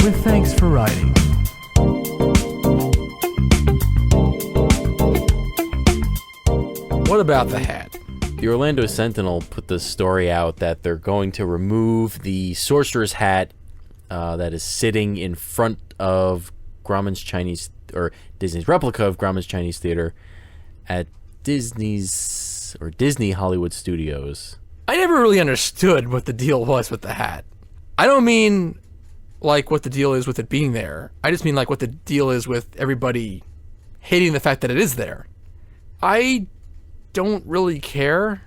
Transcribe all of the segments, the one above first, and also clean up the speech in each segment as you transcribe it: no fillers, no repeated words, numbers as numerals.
with Thanks for Writing. What about the hat? The Orlando Sentinel put the story out that they're going to remove the sorcerer's hat that is sitting in front of Grauman's Chinese, or Disney's replica of Grauman's Chinese Theater at Disney Hollywood Studios. I never really understood what the deal was with the hat. I don't mean like what the deal is with it being there. I just mean like what the deal is with everybody hating the fact that it is there. I don't really care.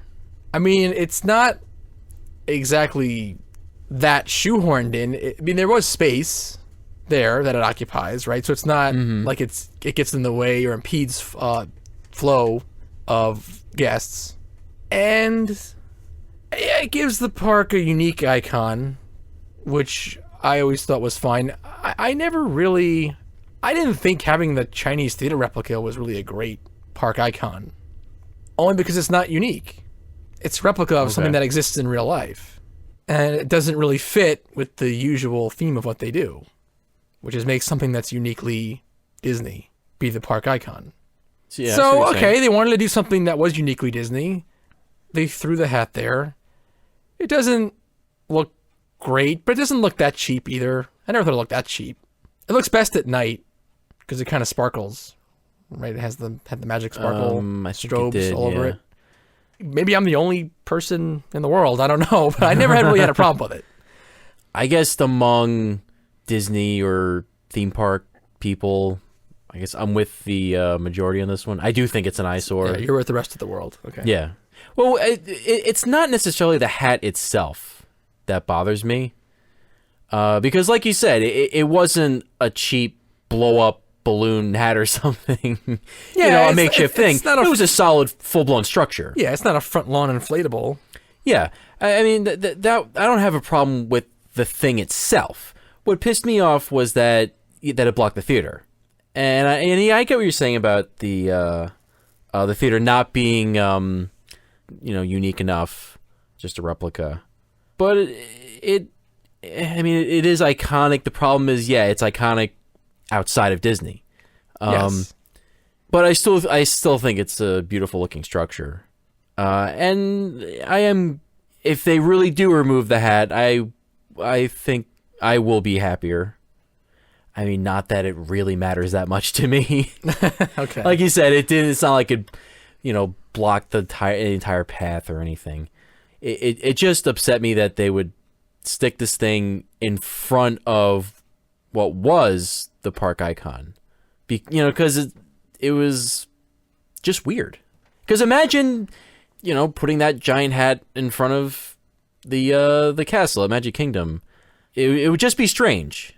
I mean, it's not exactly that shoehorned in. I mean, there was space there that it occupies, right? So it's not like it gets in the way or impedes flow of guests. And it gives the park a unique icon, which I always thought was fine. I didn't think having the Chinese theater replica was really a great park icon. Only because it's not unique. It's a replica of something that exists in real life. And it doesn't really fit with the usual theme of what they do, which is make something that's uniquely Disney be the park icon. Yeah, so okay, they wanted to do something that was uniquely Disney. They threw the hat there. It doesn't look great, but it doesn't look that cheap either. I never thought it looked that cheap. It looks best at night because it kind of sparkles, right? It had the magic sparkle strobes all over it. Maybe I'm the only person in the world. I don't know, but I never really had a problem with it. I guess among Disney or theme park people, I guess I'm with the majority on this one. I do think it's an eyesore. Yeah, you're with the rest of the world. Okay. Yeah. Well, it's not necessarily the hat itself that bothers me. Because like you said, it wasn't a cheap blow-up balloon hat or something. Yeah, a makeshift thing. It was a solid, full-blown structure. Yeah, it's not a front lawn inflatable. Yeah. I mean, that I don't have a problem with the thing itself. What pissed me off was that it blocked the theater. And I get what you're saying about the theater not being unique enough, just a replica. But it is iconic. The problem is, it's iconic outside of Disney. Yes. But I still think it's a beautiful looking structure. And if they really do remove the hat, I think I will be happier. I mean, not that it really matters that much to me. Okay. Like you said, it's not like it, blocked the entire path or anything. It just upset me that they would stick this thing in front of what was the park icon. Because it was just weird. Because imagine, putting that giant hat in front of the castle at Magic Kingdom. It would just be strange.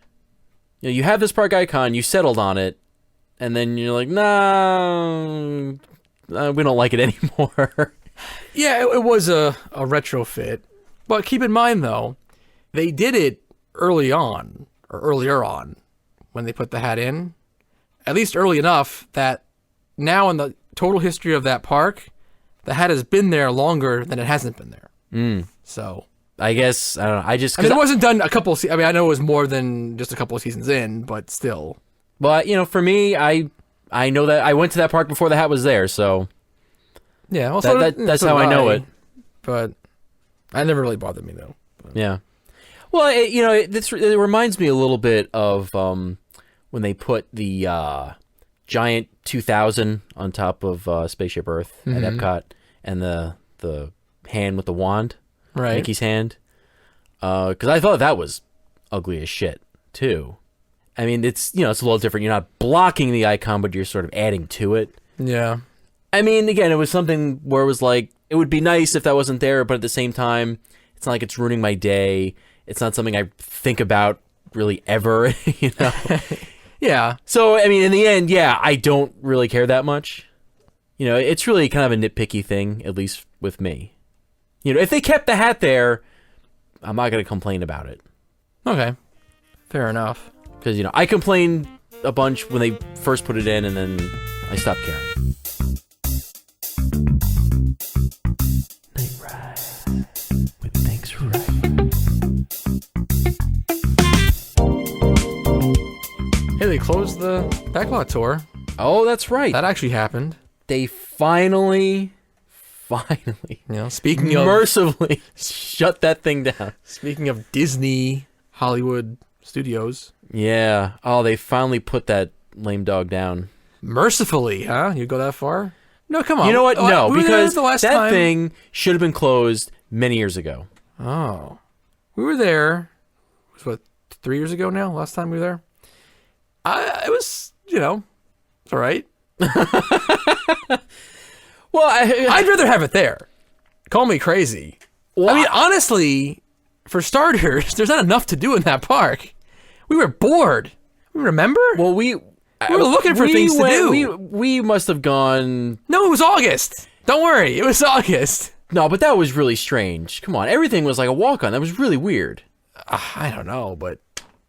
You have this park icon, you settled on it, and then you're like, nah, we don't like it anymore. Yeah, it was a retrofit. But keep in mind, though, they did it earlier on, when they put the hat in. At least early enough that now in the total history of that park, the hat has been there longer than it hasn't been there. So I guess, I don't know, it wasn't done a couple of I know it was more than just a couple of seasons in, but still. But, for me, I know that I went to that park before the hat was there, so yeah, well, that's how I know it. But it never really bothered me, though. But. Yeah. Well, it reminds me a little bit of when they put the giant 2000 on top of Spaceship Earth at Epcot, and the hand with the wand, right? Mickey's hand. Because I thought that was ugly as shit too. I mean, it's it's a little different. You're not blocking the icon, but you're sort of adding to it. Yeah. I mean, again, it was something where it was like, it would be nice if that wasn't there, but at the same time, it's not like it's ruining my day. It's not something I think about really ever, Yeah. So, I mean, in the end, I don't really care that much. It's really kind of a nitpicky thing, at least with me. If they kept the hat there, I'm not going to complain about it. Okay. Fair enough. Because, I complained a bunch when they first put it in, and then I stopped caring. Night Ride with Thanks for Writing. they closed the Backlot Tour. Oh, that's right. That actually happened. They finally, Speaking of mercifully shut that thing down. Speaking of Disney Hollywood Studios. Yeah. Oh, they finally put that lame dog down. Mercifully, huh? You go that far? No, come on. You know what? No, we were there because the last that time. thing should have been closed many years ago. Oh. We were there. It was what, 3 years ago now? Last time we were there? It was, it's all right. Well, I'd rather have it there. Call me crazy. Well, I mean, honestly, for starters, there's not enough to do in that park. We were bored. Remember? well, we were looking for things to do. We must have gone. No, it was August. Don't worry. It was August. No, but that was really strange. Come on, everything was like a walk-on. That was really weird. I don't know, but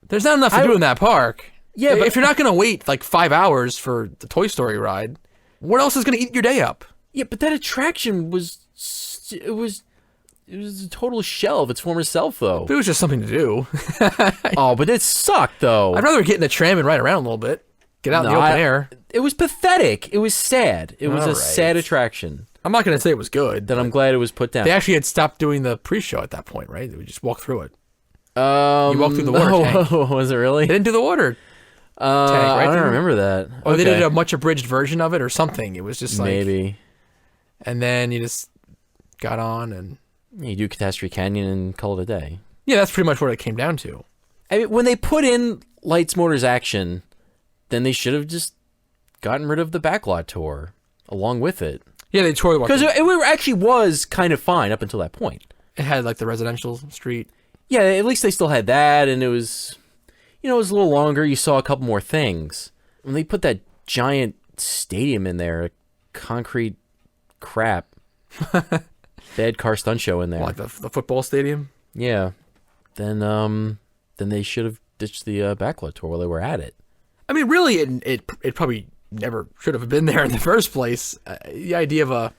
there's not enough to do in that park. Yeah, but if you're not going to wait like 5 hours for the Toy Story ride, what else is going to eat your day up? yeah, but that attraction was a total shell of its former self, though. But it was just something to do. Oh, but it sucked, though. I'd rather get in a tram and ride around a little bit. Get out in the open air. It was pathetic. It was sad. It was All a right. sad attraction. I'm not going to say it was good. That I'm glad it was put down. They actually had stopped doing the pre-show at that point, right? They would just walk through it. You You walked through the water tank. Was it really? They didn't do the water tank, right? I don't remember that. Or they Okay. did a much abridged version of it or something. It was just like... Maybe. And then you just got on and... You do Catastrophe Canyon and call it a day. Yeah, that's pretty much what it came down to. I mean, when they put in Lights, Motors, Action, then they should have just gotten rid of the Backlot Tour along with it. Yeah, they tore the... Because it actually was kind of fine up until that point. It had like the residential street. Yeah, at least they still had that, and it was, it was a little longer. You saw a couple more things. When they put that giant stadium in there, concrete crap, bad car stunt show in there. Like the football stadium. Yeah, then they should have ditched the Backlot Tour while they were at it. I mean, really, it probably never should have been there in the first place. The idea of a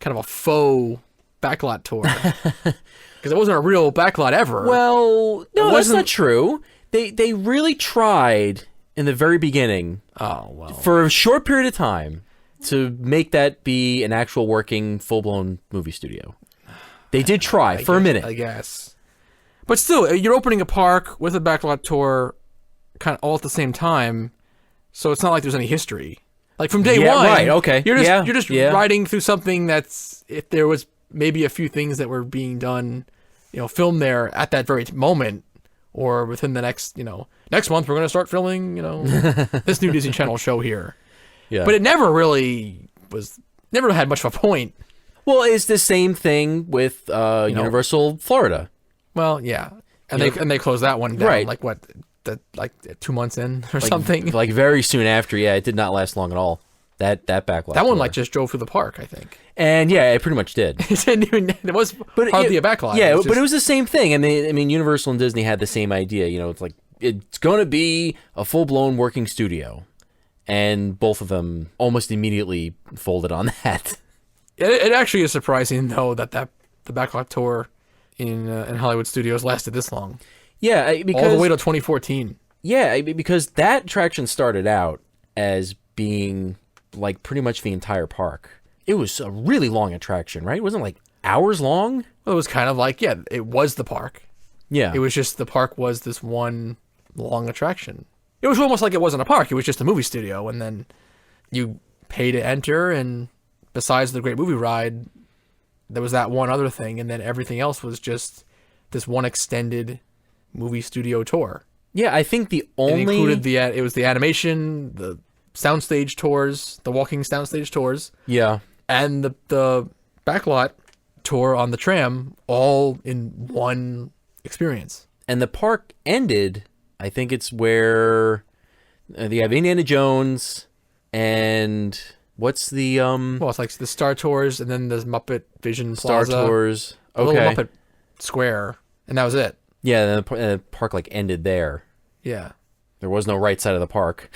kind of a faux backlot tour, because it wasn't a real backlot ever. Well, no, that's wasn't- not true. They really tried in the very beginning, Oh well. for a short period of time, to make that be an actual working, full-blown movie studio. They did try for a minute. I guess. But still, you're opening a park with a backlot tour, kind of all at the same time, so it's not like there's any history. Like from day Yeah, one, right, okay. You're just Yeah, you're just yeah. riding through something that's, if there was maybe a few things that were being done, filmed there at that very moment, or within the next month we're going to start filming this new Disney Channel show here. Yeah. But it never really never had much of a point. Well, it's the same thing with Universal Florida. Well, yeah, and You they know, and they closed that one down. right. Like what? Like 2 months in or something. Like very soon after, yeah, it did not last long at all. That backlot. That one tour. like just drove through the park, I think. And yeah, it pretty much did. It didn't even. It was hardly a backlot. Yeah, was but it was the same thing. I mean, Universal and Disney had the same idea. It's like it's going to be a full-blown working studio, and both of them almost immediately folded on that. It actually is surprising though that the backlot tour in Hollywood Studios lasted this long. Yeah, because All the way to 2014. Yeah, because that attraction started out as being like pretty much the entire park. It was a really long attraction, right? It wasn't like hours long. Well, it was kind of like, yeah, it was the park. Yeah. It was just the park was this one long attraction. It was almost like it wasn't a park. It was just a movie studio, and then you pay to enter, and besides the Great Movie Ride, there was that one other thing, and then everything else was just this one extended movie studio tour. Yeah, I think the It only included it was the animation, the soundstage tours, the walking soundstage tours, Yeah. and the backlot tour on the tram, all in one experience. And the park ended, I think it's where they have Indiana Jones and what's the Well, it's like the Star Tours, and then the Muppet Vision Star Plaza, Tours. a little Okay. Muppet Square, and that was it. Yeah, and the park like ended there. Yeah. There was no right side of the park.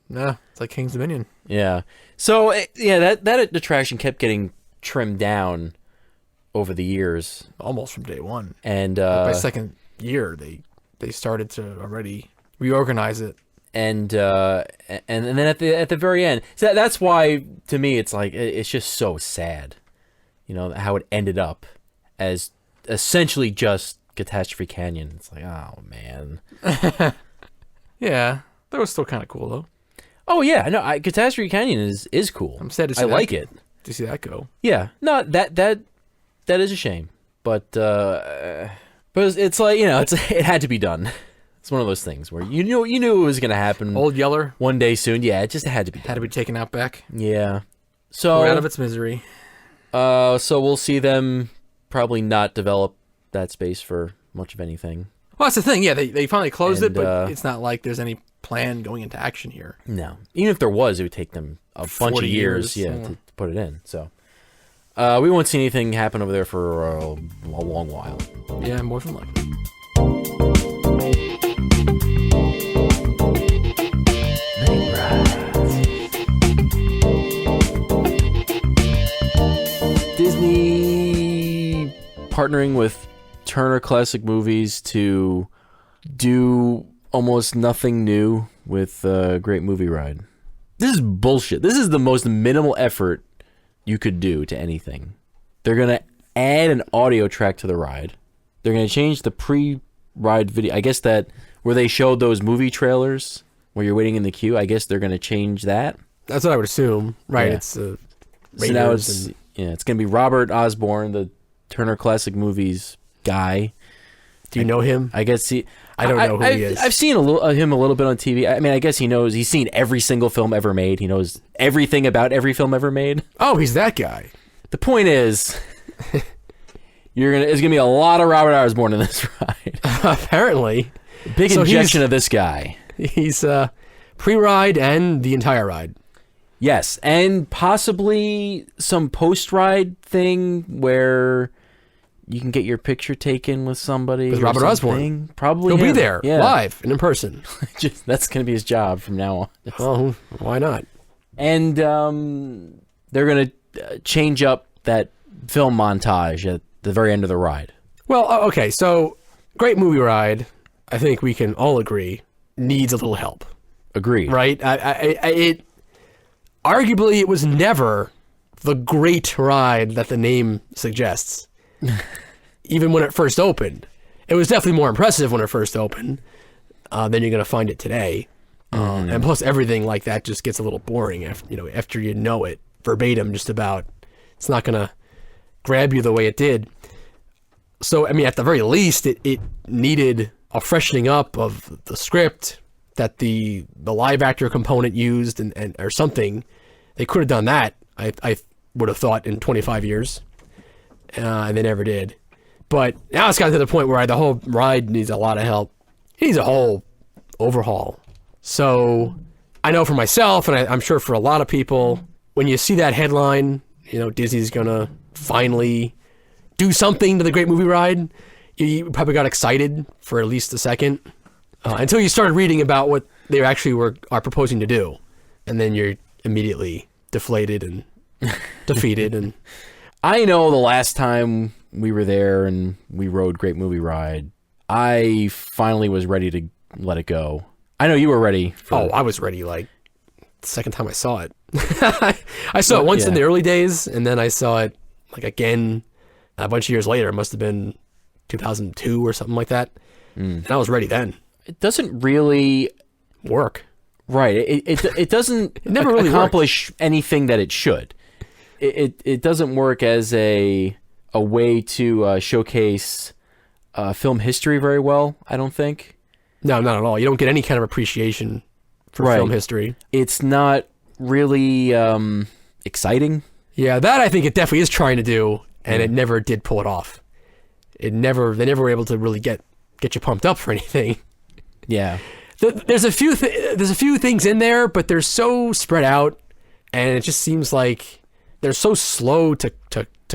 No, it's like King's Dominion. Yeah. So yeah, that attraction kept getting trimmed down over the years, Almost from day one. and By second year, they started to already reorganize it. and then at the very end, so that's why to me it's like it's just so sad, how it ended up as essentially just Catastrophe Canyon. It's like, oh man. Yeah, that was still kind of cool though. Oh yeah, no, Catastrophe Canyon is cool. I'm sad to see I that like it. To see that go. Yeah, no, that is a shame, but it's like it had to be done. It's one of those things where you knew it was gonna happen. Old Yeller one day soon. Yeah, it just had to be done. had to be taken out back. Yeah, so We're out of its misery. So we'll see them probably not develop that space for much of anything. Well, that's the thing. Yeah, they finally closed it, And, but it's not like there's any plan going into action here. No, even if there was, it would take them a bunch of 40 years, years, to put it in. So we won't see anything happen over there for a long while. Yeah, more than likely. Disney partnering with Turner Classic Movies to do almost nothing new with Great Movie Ride. This is bullshit. This is the most minimal effort you could do to anything. They're going to add an audio track to the ride. They're going to change the pre-ride video. I guess that where they showed those movie trailers where you're waiting in the queue, I guess they're going to change that. That's what I would assume, right? Yeah. It's So now it's it's going to be Robert Osborne, the Turner Classic Movies guy. Do you know him? I guess I don't know who he is. I've seen him a little bit on TV. I mean, I guess he's seen every single film ever made. He knows everything about every film ever made. Oh, he's that guy. The point is, there's gonna be a lot of Robert Osborne in this ride. Apparently. Big injection of this guy. He's pre-ride and the entire ride. Yes, and possibly some post-ride thing where you can get your picture taken with somebody. With Robert Osborne. Probably He'll him. be there, live and in person. That's going to be his job from now on. Oh, why not? And they're going to change up that film montage at the very end of the ride. Well, okay, so Great Movie Ride, I think we can all agree, needs a little help. Agreed. Right? Arguably, it was never the great ride that the name suggests. Even when it first opened. It was definitely more impressive when it first opened than you're going to find it today. And plus, everything like that just gets a little boring after you know it verbatim just about. It's not going to grab you the way it did. So, I mean, at the very least, it needed a freshening up of the script that the live actor component used and or something. They could have done that, I would have thought, in 25 years. And they never did. But now it's gotten to the point where the whole ride needs a lot of help. It needs a whole overhaul. So I know for myself, and I'm sure for a lot of people, when you see that headline, Disney's going to finally do something to the Great Movie Ride, you probably got excited for at least a second until you started reading about what they actually are proposing to do. And then you're immediately deflated and defeated. And I know the last time we were there and we rode Great Movie Ride, I finally was ready to let it go. I know you were ready. I was ready like the second time I saw it. I saw it once in the early days, and then I saw it like again a bunch of years later. It must have been 2002 or something like that. And I was ready then. It doesn't really work. Right. It doesn't it never really accomplish works. anything that it should. It doesn't work as a way to showcase film history very well, I don't think. No, not at all. You don't get any kind of appreciation for film history. It's not really exciting. Yeah, that I think it definitely is trying to do, and it never did pull it off. They never were able to really get you pumped up for anything. Yeah. There's a few things in there, but they're so spread out, and it just seems like they're so slow to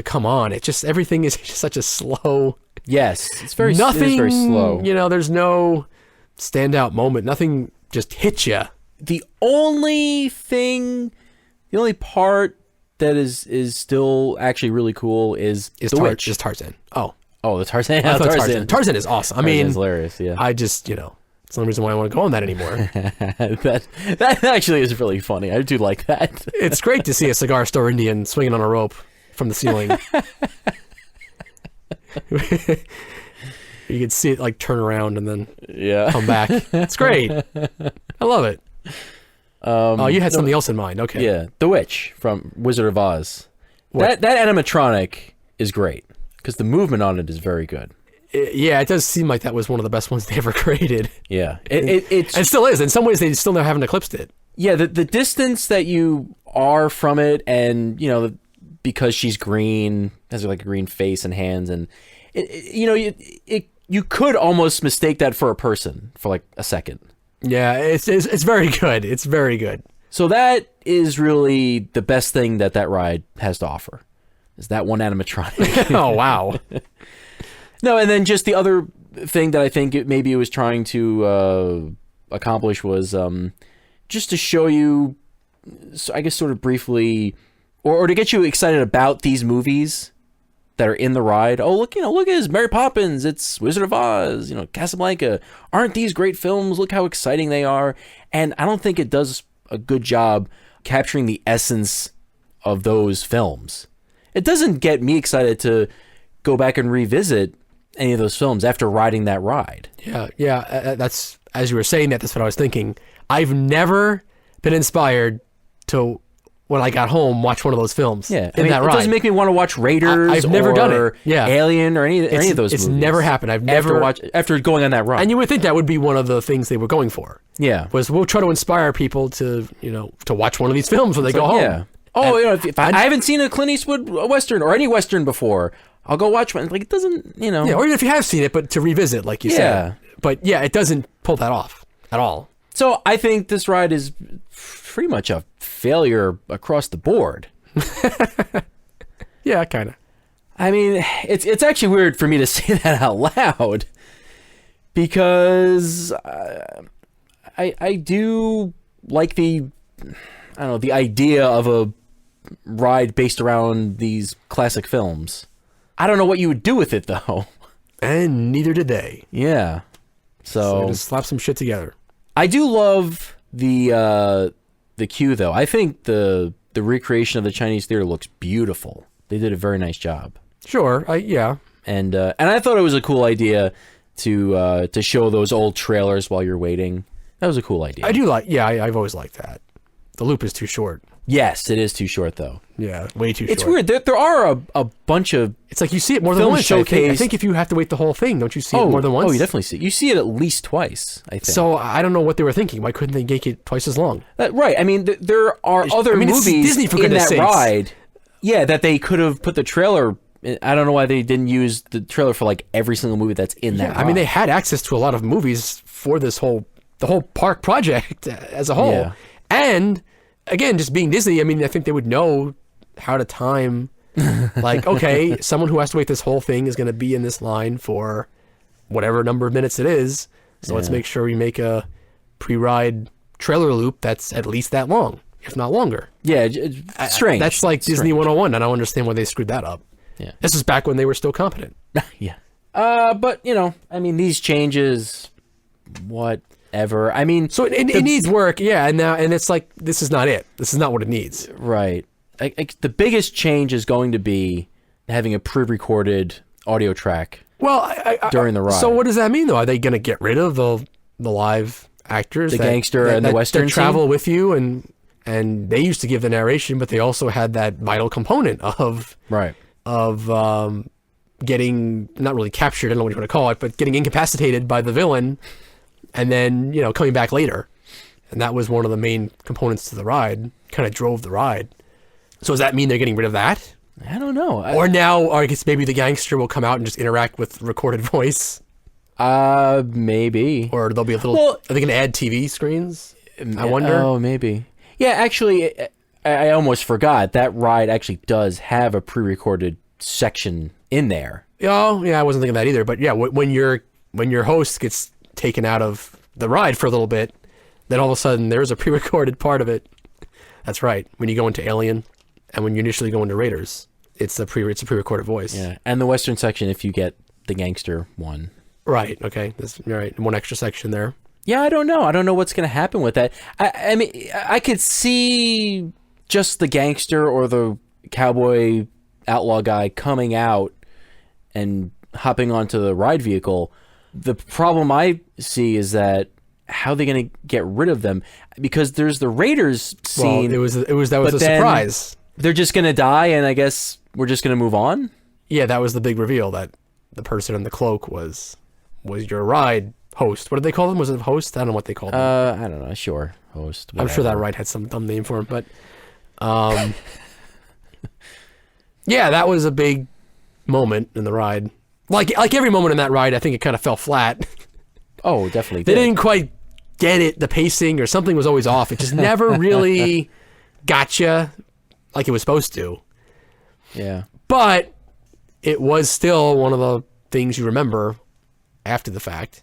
come on. It just everything is just such a slow. Yes, it's very nothing. It is very slow. There's no standout moment. Nothing just hits you. The only part that is still actually really cool is the witch. Is Tarzan. Oh, the Tarzan. Tarzan is awesome. I mean, Tarzan's hilarious. Yeah. I just It's the only reason why I want to go on that anymore. that actually is really funny. I do like that. It's great to see a cigar store Indian swinging on a rope from the ceiling. You can see it like turn around and then come back. It's great. I love it. You had something else in mind. Okay. Yeah, the witch from Wizard of Oz. That animatronic is great because the movement on it is very good. Yeah, it does seem like that was one of the best ones they ever created. Yeah, it still is. In some ways, they still haven't eclipsed it. Yeah, the distance that you are from it, and because she's green, has like a green face and hands, and you could almost mistake that for a person for like a second. Yeah, it's very good. It's very good. So that is really the best thing that ride has to offer, is that one animatronic. Oh, wow. No, and then just the other thing that I think maybe it was trying to accomplish was just to show you, I guess sort of briefly, or to get you excited about these movies that are in the ride. Oh, look at this, Mary Poppins, it's Wizard of Oz, Casablanca. Aren't these great films? Look how exciting they are. And I don't think it does a good job capturing the essence of those films. It doesn't get me excited to go back and revisit any of those films after riding that ride. Yeah. That's, as you were saying that's what I was thinking. I've never been inspired to, when I got home, watch one of those films. Yeah, that ride. It doesn't make me want to watch Raiders. I've never done it. Yeah, Alien or any of those. It's movies. Never happened. I've never after going on that ride. And you would think that would be one of the things they were going for. Yeah, was we'll try to inspire people to to watch one of these films when they go home. Yeah. Oh, if I haven't seen a Clint Eastwood Western or any Western before, I'll go watch one. Like, it doesn't, Yeah, or even if you have seen it, but to revisit, like you said. But yeah, it doesn't pull that off at all. So I think this ride is pretty much a failure across the board. Yeah, kind of. I mean, it's actually weird for me to say that out loud because I do like the idea of a ride based around these classic films. I don't know what you would do with it though. And neither did they. Yeah. So just slap some shit together. I do love the queue though. I think the recreation of the Chinese theater looks beautiful. They did a very nice job. Sure. Yeah. And I thought it was a cool idea to show those old trailers while you're waiting. That was a cool idea. I do like. Yeah, I've always liked that. The loop is too short. Yes, it is too short though. Yeah, way too short. It's weird. There are a bunch of. It's like you see it more than once. I think if you have to wait the whole thing, don't you see it more than once? Oh, you definitely see it. You see it at least twice, I think. So I don't know what they were thinking. Why couldn't they make it twice as long? Right. I mean, there are other movies Disney, for in that sakes. ride. Yeah, that they could have put the trailer. I don't know why they didn't use the trailer for like every single movie that's in that ride. I mean, they had access to a lot of movies for the whole park project as a whole. Yeah. And again, just being Disney, I mean, I think they would know how to time, like, okay, someone who has to wait this whole thing is going to be in this line for whatever number of minutes it is. So let's make sure we make a pre-ride trailer loop that's at least that long, if not longer. Yeah, it's strange. That's like Disney 101. I don't understand why they screwed that up. Yeah. This is back when they were still competent. Yeah. But, I mean, these changes, whatever. I mean, so it needs work, yeah. And it's like, this is not it. This is not what it needs. Right. The biggest change is going to be having a pre-recorded audio track. Well, during the ride. So what does that mean, though? Are they going to get rid of the live actors, the gangster and the Western that travel with you, and they used to give the narration, but they also had that vital component of getting not really captured, I don't know what you want to call it, but getting incapacitated by the villain, and then coming back later, and that was one of the main components to the ride. Kind of drove the ride. So does that mean they're getting rid of that? I don't know. Or I guess maybe the gangster will come out and just interact with recorded voice. Maybe. Or there'll be a little. Well, are they going to add TV screens? I wonder. Oh, maybe. Yeah, actually, I almost forgot that ride actually does have a pre-recorded section in there. Oh, yeah, I wasn't thinking that either. But yeah, when your host gets taken out of the ride for a little bit, then all of a sudden there's a pre-recorded part of it. That's right. When you go into Alien, and when you initially go into Raiders, it's a pre-recorded voice. Yeah, and the Western section if you get the gangster one. Right. Okay. You're right. One extra section there. Yeah, I don't know. I don't know what's going to happen with that. I mean, I could see just the gangster or the cowboy outlaw guy coming out and hopping onto the ride vehicle. The problem I see is that how are they going to get rid of them? Because there's the Raiders scene. Well, that was a surprise. They're just going to die, and I guess we're just going to move on? Yeah, that was the big reveal, that the person in the cloak was your ride host. What did they call them? Was it host? I don't know what they called them. I don't know. Sure, host. Whatever. I'm sure that ride had some dumb name for him, but yeah, that was a big moment in the ride. Like every moment in that ride, I think it kind of fell flat. Oh, definitely. They didn't quite get it. The pacing or something was always off. It just never really gotcha like it was supposed to. Yeah. But it was still one of the things you remember after the fact.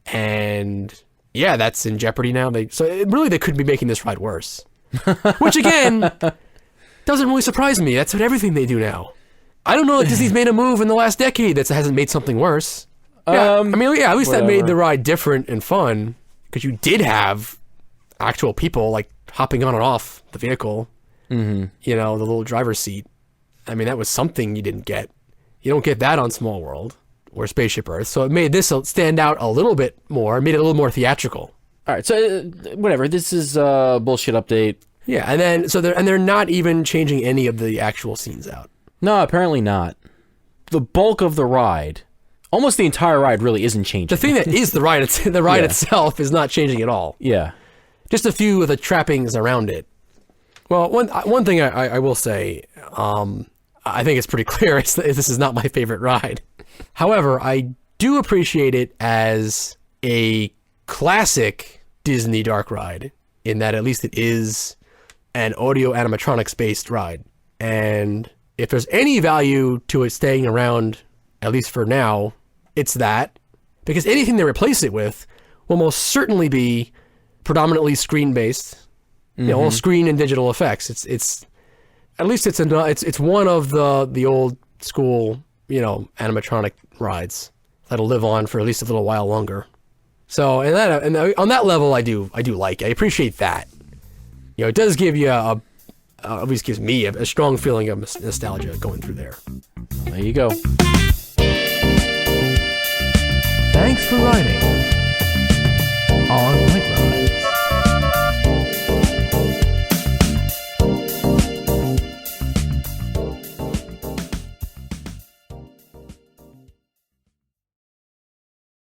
And yeah, that's in jeopardy now. They couldn't be making this ride worse. Which again, doesn't really surprise me. That's what everything they do now. I don't know if Disney's made a move in the last decade that hasn't made something worse. Yeah, I mean, yeah, at least that made the ride different and fun, because you did have actual people like hopping on and off the vehicle. Mm-hmm. You know, the little driver's seat. I mean, that was something you didn't get. You don't get that on Small World or Spaceship Earth. So it made this stand out a little bit more, made it a little more theatrical. All right, so whatever. This is a bullshit update. Yeah, and then they're not even changing any of the actual scenes out. No, apparently not. The bulk of the ride, almost the entire ride, really isn't changing. The thing that is the ride itself is not changing at all. Yeah, just a few of the trappings around it. Well, one thing I will say, I think it's pretty clear this is not my favorite ride. However, I do appreciate it as a classic Disney dark ride, in that at least it is an audio animatronics based ride. And if there's any value to it staying around, at least for now, it's that. Because anything they replace it with will most certainly be predominantly screen based. You know, all screen and digital effects. It's at least it's one of the old school, you know, animatronic rides that'll live on for at least a little while longer. So, and on that level, I do like it. I appreciate that. You know, it does give you at least gives me a strong feeling of nostalgia going through there. There you go. Thanks for riding on